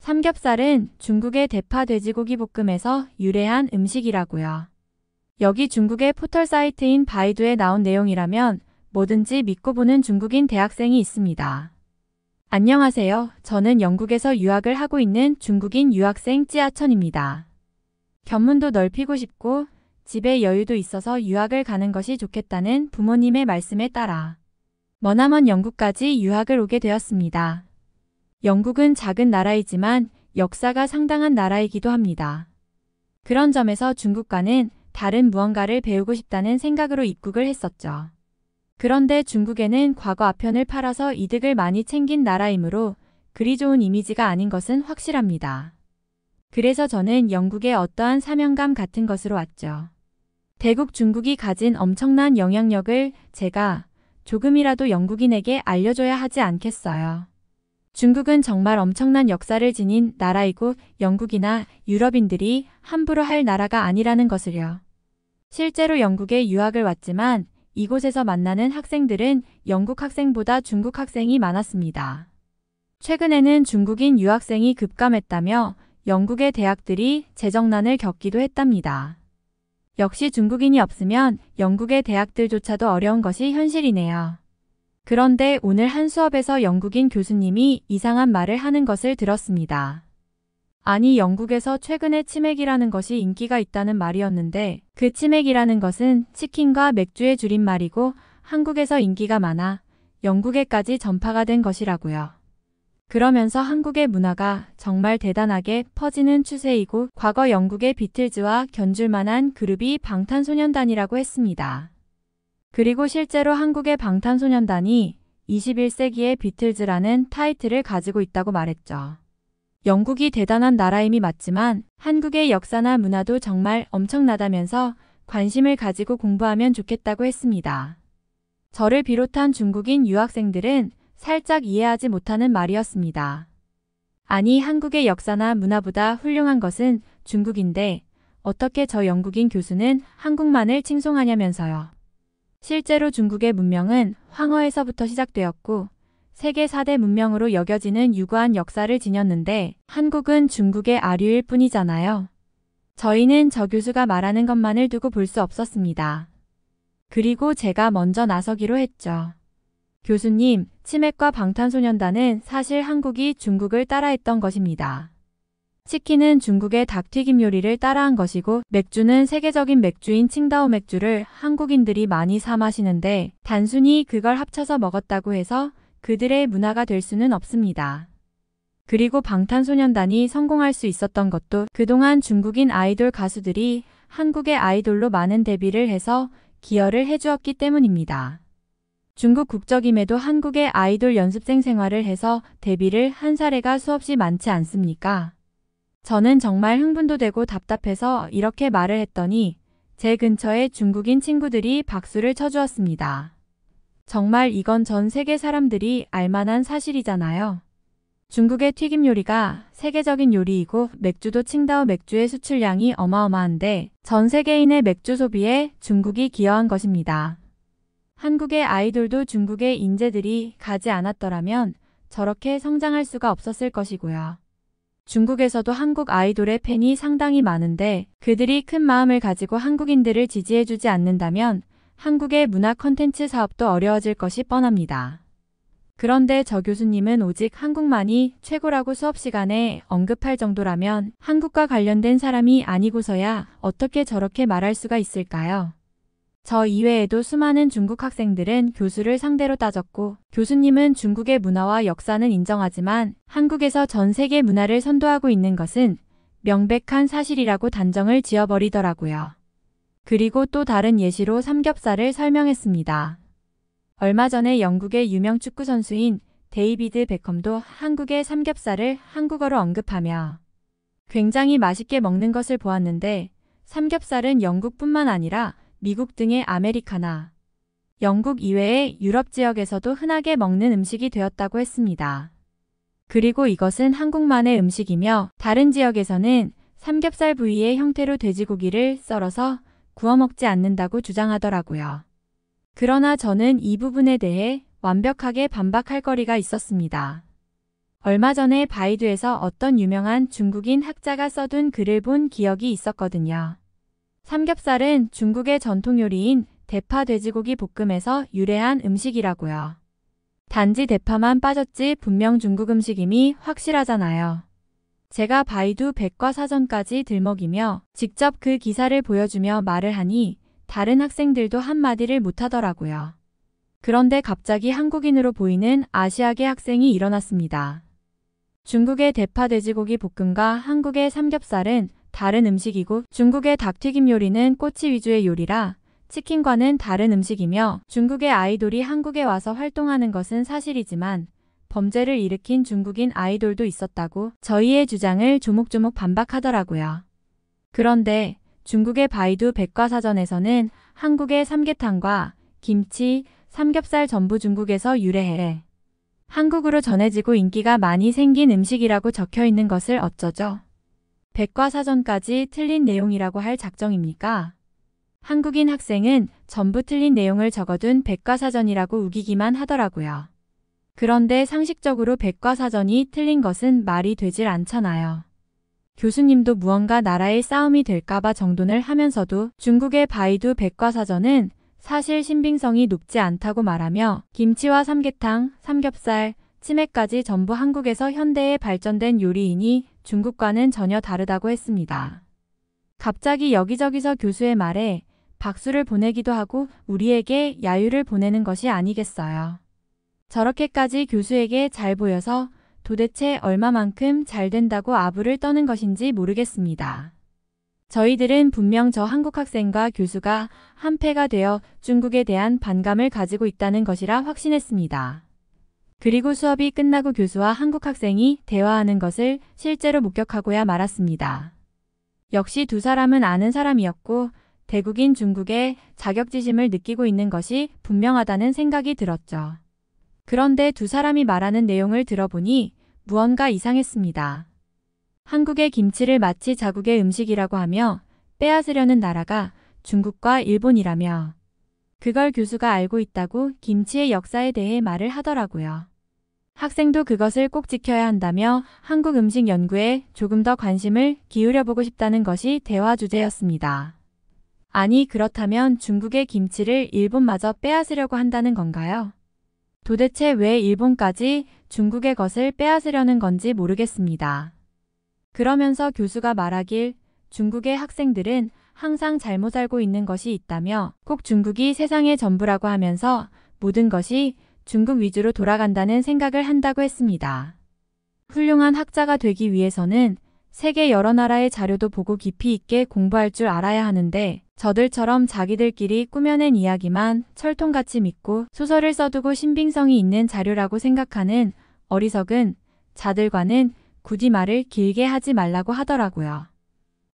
삼겹살은 중국의 대파 돼지고기 볶음에서 유래한 음식이라고요. 여기 중국의 포털 사이트인 바이두에 나온 내용이라면 뭐든지 믿고 보는 중국인 대학생이 있습니다. 안녕하세요. 저는 영국에서 유학을 하고 있는 중국인 유학생 찌아천입니다. 견문도 넓히고 싶고 집에 여유도 있어서 유학을 가는 것이 좋겠다는 부모님의 말씀에 따라 머나먼 영국까지 유학을 오게 되었습니다. 영국은 작은 나라이지만 역사가 상당한 나라이기도 합니다. 그런 점에서 중국과는 다른 무언가를 배우고 싶다는 생각으로 입국을 했었죠. 그런데 중국에는 과거 아편을 팔아서 이득을 많이 챙긴 나라이므로 그리 좋은 이미지가 아닌 것은 확실합니다. 그래서 저는 영국에 어떠한 사명감 같은 것으로 왔죠. 대국 중국이 가진 엄청난 영향력을 제가 조금이라도 영국인에게 알려줘야 하지 않겠어요. 중국은 정말 엄청난 역사를 지닌 나라이고 영국이나 유럽인들이 함부로 할 나라가 아니라는 것을요. 실제로 영국에 유학을 왔지만 이곳에서 만나는 학생들은 영국 학생보다 중국 학생이 많았습니다. 최근에는 중국인 유학생이 급감했다며 영국의 대학들이 재정난을 겪기도 했답니다. 역시 중국인이 없으면 영국의 대학들조차도 어려운 것이 현실이네요. 그런데 오늘 한 수업에서 영국인 교수님이 이상한 말을 하는 것을 들었습니다. 아니, 영국에서 최근에 치맥이라는 것이 인기가 있다는 말이었는데 그 치맥이라는 것은 치킨과 맥주의 줄임말이고 한국에서 인기가 많아 영국에까지 전파가 된 것이라고요. 그러면서 한국의 문화가 정말 대단하게 퍼지는 추세이고 과거 영국의 비틀즈와 견줄 만한 그룹이 방탄소년단이라고 했습니다. 그리고 실제로 한국의 방탄소년단이 21세기의 비틀즈라는 타이틀을 가지고 있다고 말했죠. 영국이 대단한 나라임이 맞지만 한국의 역사나 문화도 정말 엄청나다면서 관심을 가지고 공부하면 좋겠다고 했습니다. 저를 비롯한 중국인 유학생들은 살짝 이해하지 못하는 말이었습니다. 아니, 한국의 역사나 문화보다 훌륭한 것은 중국인데 어떻게 저 영국인 교수는 한국만을 칭송하냐면서요. 실제로 중국의 문명은 황허에서부터 시작되었고 세계 4대 문명으로 여겨지는 유구한 역사를 지녔는데 한국은 중국의 아류일 뿐이잖아요. 저희는 저 교수가 말하는 것만을 두고 볼 수 없었습니다. 그리고 제가 먼저 나서기로 했죠. 교수님, 치맥과 방탄소년단은 사실 한국이 중국을 따라했던 것입니다. 치킨은 중국의 닭튀김 요리를 따라한 것이고 맥주는 세계적인 맥주인 칭다오 맥주를 한국인들이 많이 사 마시는데 단순히 그걸 합쳐서 먹었다고 해서 그들의 문화가 될 수는 없습니다. 그리고 방탄소년단이 성공할 수 있었던 것도 그동안 중국인 아이돌 가수들이 한국의 아이돌로 많은 데뷔를 해서 기여를 해주었기 때문입니다. 중국 국적임에도 한국의 아이돌 연습생 생활을 해서 데뷔를 한 사례가 수없이 많지 않습니까? 저는 정말 흥분도 되고 답답해서 이렇게 말을 했더니 제 근처에 중국인 친구들이 박수를 쳐주었습니다. 정말 이건 전 세계 사람들이 알만한 사실이잖아요. 중국의 튀김 요리가 세계적인 요리이고 맥주도 칭다오 맥주의 수출량이 어마어마한데 전 세계인의 맥주 소비에 중국이 기여한 것입니다. 한국의 아이돌도 중국의 인재들이 가지 않았더라면 저렇게 성장할 수가 없었을 것이고요. 중국에서도 한국 아이돌의 팬이 상당히 많은데 그들이 큰 마음을 가지고 한국인들을 지지해주지 않는다면 한국의 문화 콘텐츠 사업도 어려워질 것이 뻔합니다. 그런데 저 교수님은 오직 한국만이 최고라고 수업 시간에 언급할 정도라면 한국과 관련된 사람이 아니고서야 어떻게 저렇게 말할 수가 있을까요? 저 이외에도 수많은 중국 학생들은 교수를 상대로 따졌고 교수님은 중국의 문화와 역사는 인정하지만 한국에서 전 세계 문화를 선도하고 있는 것은 명백한 사실이라고 단정을 지어버리더라고요. 그리고 또 다른 예시로 삼겹살을 설명했습니다. 얼마 전에 영국의 유명 축구 선수인 데이비드 베컴도 한국의 삼겹살을 한국어로 언급하며 굉장히 맛있게 먹는 것을 보았는데 삼겹살은 영국뿐만 아니라 미국 등의 아메리카나, 영국 이외의 유럽 지역에서도 흔하게 먹는 음식이 되었다고 했습니다. 그리고 이것은 한국만의 음식이며 다른 지역에서는 삼겹살 부위의 형태로 돼지고기를 썰어서 구워 먹지 않는다고 주장하더라고요. 그러나 저는 이 부분에 대해 완벽하게 반박할 거리가 있었습니다. 얼마 전에 바이두에서 어떤 유명한 중국인 학자가 써둔 글을 본 기억이 있었거든요. 삼겹살은 중국의 전통 요리인 대파 돼지고기 볶음에서 유래한 음식이라고요. 단지 대파만 빠졌지 분명 중국 음식임이 확실하잖아요. 제가 바이두 백과사전까지 들먹이며 직접 그 기사를 보여주며 말을 하니 다른 학생들도 한마디를 못하더라고요. 그런데 갑자기 한국인으로 보이는 아시아계 학생이 일어났습니다. 중국의 대파 돼지고기 볶음과 한국의 삼겹살은 다른 음식이고 중국의 닭튀김 요리는 꼬치 위주의 요리라 치킨과는 다른 음식이며 중국의 아이돌이 한국에 와서 활동하는 것은 사실이지만 범죄를 일으킨 중국인 아이돌도 있었다고 저희의 주장을 조목조목 반박하더라고요. 그런데 중국의 바이두 백과사전에서는 한국의 삼계탕과 김치, 삼겹살 전부 중국에서 유래해 한국으로 전해지고 인기가 많이 생긴 음식이라고 적혀 있는 것을 어쩌죠? 백과사전까지 틀린 내용이라고 할 작정입니까? 한국인 학생은 전부 틀린 내용을 적어둔 백과사전이라고 우기기만 하더라고요. 그런데 상식적으로 백과사전이 틀린 것은 말이 되질 않잖아요. 교수님도 무언가 나라의 싸움이 될까봐 정돈을 하면서도 중국의 바이두 백과사전은 사실 신빙성이 높지 않다고 말하며 김치와 삼계탕, 삼겹살, 치맥까지 전부 한국에서 현대에 발전된 요리이니 중국과는 전혀 다르다고 했습니다. 갑자기 여기저기서 교수의 말에 박수를 보내기도 하고 우리에게 야유를 보내는 것이 아니겠어요. 저렇게까지 교수에게 잘 보여서 도대체 얼마만큼 잘 된다고 아부를 떠는 것인지 모르겠습니다. 저희들은 분명 저 한국 학생과 교수가 한패가 되어 중국에 대한 반감을 가지고 있다는 것이라 확신했습니다. 그리고 수업이 끝나고 교수와 한국 학생이 대화하는 것을 실제로 목격하고야 말았습니다. 역시 두 사람은 아는 사람이었고 대국인 중국에 자격지심을 느끼고 있는 것이 분명하다는 생각이 들었죠. 그런데 두 사람이 말하는 내용을 들어보니 무언가 이상했습니다. 한국의 김치를 마치 자국의 음식이라고 하며 빼앗으려는 나라가 중국과 일본이라며 그걸 교수가 알고 있다고 김치의 역사에 대해 말을 하더라고요. 학생도 그것을 꼭 지켜야 한다며 한국 음식 연구에 조금 더 관심을 기울여보고 싶다는 것이 대화 주제였습니다. 아니 그렇다면 중국의 김치를 일본마저 빼앗으려고 한다는 건가요? 도대체 왜 일본까지 중국의 것을 빼앗으려는 건지 모르겠습니다. 그러면서 교수가 말하길 중국의 학생들은 항상 잘못 알고 있는 것이 있다며 꼭 중국이 세상의 전부라고 하면서 모든 것이 중국 위주로 돌아간다는 생각을 한다고 했습니다. 훌륭한 학자가 되기 위해서는 세계 여러 나라의 자료도 보고 깊이 있게 공부할 줄 알아야 하는데 저들처럼 자기들끼리 꾸며낸 이야기만 철통같이 믿고 소설을 써두고 신빙성이 있는 자료라고 생각하는 어리석은 자들과는 굳이 말을 길게 하지 말라고 하더라고요.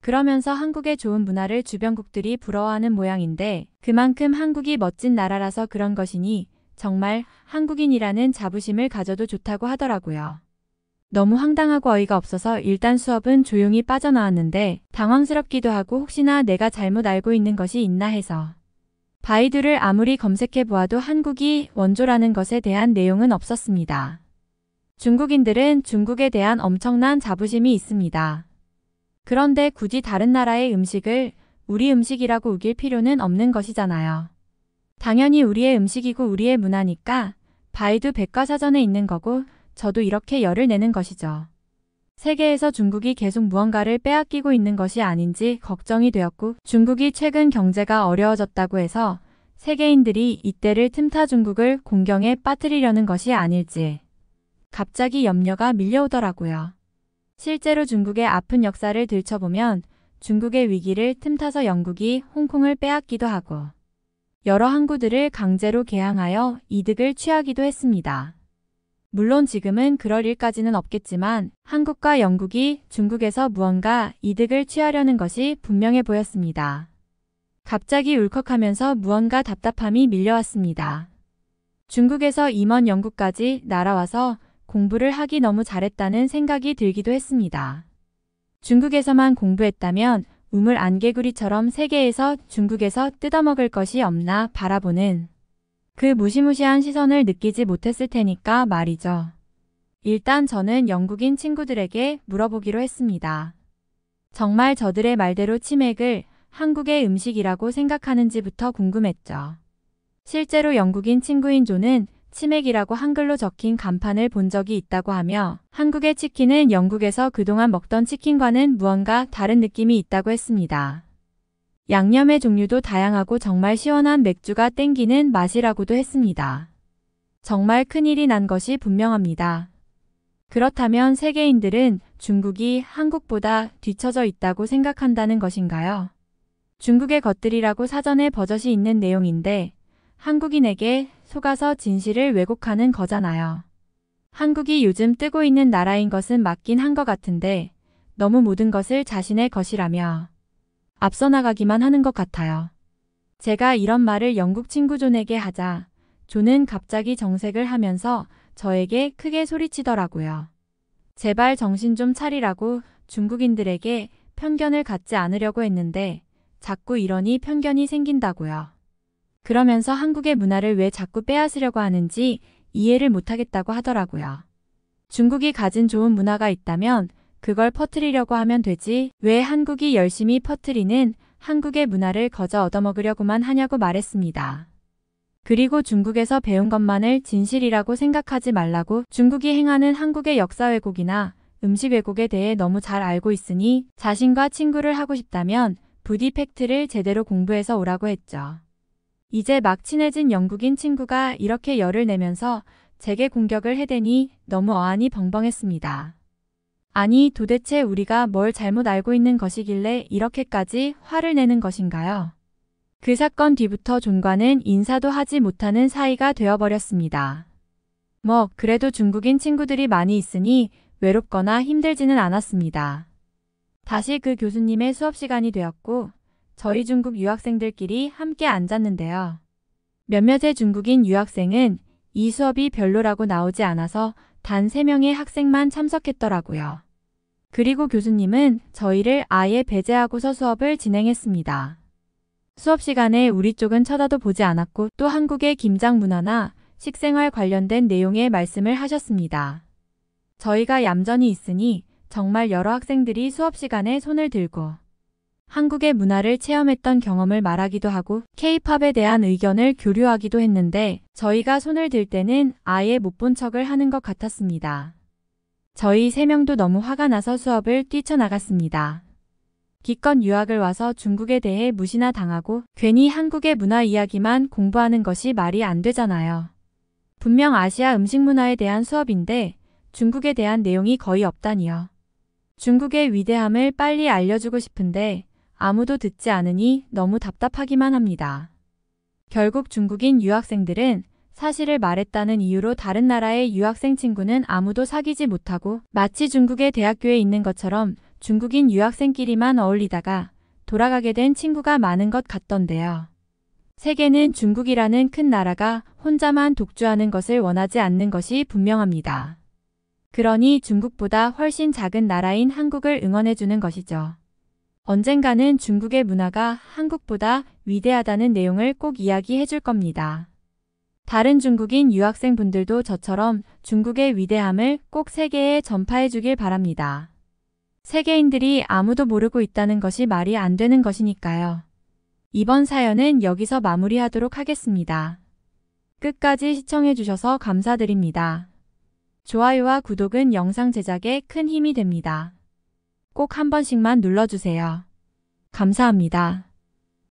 그러면서 한국의 좋은 문화를 주변국들이 부러워하는 모양인데 그만큼 한국이 멋진 나라라서 그런 것이니 정말 한국인이라는 자부심을 가져도 좋다고 하더라고요. 너무 황당하고 어이가 없어서 일단 수업은 조용히 빠져나왔는데 당황스럽기도 하고 혹시나 내가 잘못 알고 있는 것이 있나 해서 바이두를 아무리 검색해 보아도 한국이 원조라는 것에 대한 내용은 없었습니다. 중국인들은 중국에 대한 엄청난 자부심이 있습니다. 그런데 굳이 다른 나라의 음식을 우리 음식이라고 우길 필요는 없는 것이잖아요. 당연히 우리의 음식이고 우리의 문화니까 바이두 백과사전에 있는 거고 저도 이렇게 열을 내는 것이죠. 세계에서 중국이 계속 무언가를 빼앗기고 있는 것이 아닌지 걱정이 되었고 중국이 최근 경제가 어려워졌다고 해서 세계인들이 이때를 틈타 중국을 공경에 빠뜨리려는 것이 아닐지 갑자기 염려가 밀려오더라고요. 실제로 중국의 아픈 역사를 들춰보면 중국의 위기를 틈타서 영국이 홍콩을 빼앗기도 하고 여러 항구들을 강제로 개항하여 이득을 취하기도 했습니다. 물론 지금은 그럴 일까지는 없겠지만 한국과 영국이 중국에서 무언가 이득을 취하려는 것이 분명해 보였습니다. 갑자기 울컥하면서 무언가 답답함이 밀려왔습니다. 중국에서 임원 영국까지 날아와서 공부를 하기 너무 잘했다는 생각이 들기도 했습니다. 중국에서만 공부했다면 우물 안개구리처럼 세계에서 중국에서 뜯어먹을 것이 없나 바라보는 그 무시무시한 시선을 느끼지 못했을 테니까 말이죠. 일단 저는 영국인 친구들에게 물어보기로 했습니다. 정말 저들의 말대로 치맥을 한국의 음식이라고 생각하는지부터 궁금했죠. 실제로 영국인 친구인 존은 치맥이라고 한글로 적힌 간판을 본 적이 있다고 하며 한국의 치킨은 영국에서 그동안 먹던 치킨과는 무언가 다른 느낌이 있다고 했습니다. 양념의 종류도 다양하고 정말 시원한 맥주가 땡기는 맛이라고도 했습니다. 정말 큰일이 난 것이 분명합니다. 그렇다면 세계인들은 중국이 한국보다 뒤처져 있다고 생각한다는 것인가요? 중국의 것들이라고 사전에 버젓이 있는 내용인데 한국인에게 속아서 진실을 왜곡하는 거잖아요. 한국이 요즘 뜨고 있는 나라인 것은 맞긴 한 것 같은데 너무 모든 것을 자신의 것이라며 앞서 나가기만 하는 것 같아요. 제가 이런 말을 영국 친구 존에게 하자 존은 갑자기 정색을 하면서 저에게 크게 소리치더라고요. 제발 정신 좀 차리라고 중국인들에게 편견을 갖지 않으려고 했는데 자꾸 이러니 편견이 생긴다고요. 그러면서 한국의 문화를 왜 자꾸 빼앗으려고 하는지 이해를 못하겠다고 하더라고요. 중국이 가진 좋은 문화가 있다면 그걸 퍼뜨리려고 하면 되지 왜 한국이 열심히 퍼뜨리는 한국의 문화를 거저 얻어먹으려고만 하냐고 말했습니다. 그리고 중국에서 배운 것만을 진실이라고 생각하지 말라고 중국이 행하는 한국의 역사 왜곡이나 음식 왜곡에 대해 너무 잘 알고 있으니 자신과 친구를 하고 싶다면 부디 팩트를 제대로 공부해서 오라고 했죠. 이제 막 친해진 영국인 친구가 이렇게 열을 내면서 제게 공격을 해대니 너무 어안이 벙벙했습니다. 아니 도대체 우리가 뭘 잘못 알고 있는 것이길래 이렇게까지 화를 내는 것인가요? 그 사건 뒤부터 존과는 인사도 하지 못하는 사이가 되어버렸습니다. 뭐 그래도 중국인 친구들이 많이 있으니 외롭거나 힘들지는 않았습니다. 다시 그 교수님의 수업 시간이 되었고 저희 중국 유학생들끼리 함께 앉았는데요. 몇몇의 중국인 유학생은 이 수업이 별로라고 나오지 않아서 단 3명의 학생만 참석했더라고요. 그리고 교수님은 저희를 아예 배제하고서 수업을 진행했습니다. 수업 시간에 우리 쪽은 쳐다도 보지 않았고 또 한국의 김장 문화나 식생활 관련된 내용의 말씀을 하셨습니다. 저희가 얌전히 있으니 정말 여러 학생들이 수업 시간에 손을 들고 한국의 문화를 체험했던 경험을 말하기도 하고 K-팝에 대한 의견을 교류하기도 했는데 저희가 손을 들 때는 아예 못 본 척을 하는 것 같았습니다. 저희 3명도 너무 화가 나서 수업을 뛰쳐나갔습니다. 기껏 유학을 와서 중국에 대해 무시나 당하고 괜히 한국의 문화 이야기만 공부하는 것이 말이 안 되잖아요. 분명 아시아 음식 문화에 대한 수업인데 중국에 대한 내용이 거의 없다니요. 중국의 위대함을 빨리 알려주고 싶은데 아무도 듣지 않으니 너무 답답하기만 합니다. 결국 중국인 유학생들은 사실을 말했다는 이유로 다른 나라의 유학생 친구는 아무도 사귀지 못하고 마치 중국의 대학교에 있는 것처럼 중국인 유학생끼리만 어울리다가 돌아가게 된 친구가 많은 것 같던데요. 세계는 중국이라는 큰 나라가 혼자만 독주하는 것을 원하지 않는 것이 분명합니다. 그러니 중국보다 훨씬 작은 나라인 한국을 응원해주는 것이죠. 언젠가는 중국의 문화가 한국보다 위대하다는 내용을 꼭 이야기해 줄 겁니다. 다른 중국인 유학생분들도 저처럼 중국의 위대함을 꼭 세계에 전파해 주길 바랍니다. 세계인들이 아무도 모르고 있다는 것이 말이 안 되는 것이니까요. 이번 사연은 여기서 마무리하도록 하겠습니다. 끝까지 시청해 주셔서 감사드립니다. 좋아요와 구독은 영상 제작에 큰 힘이 됩니다. 꼭 한 번씩만 눌러주세요. 감사합니다.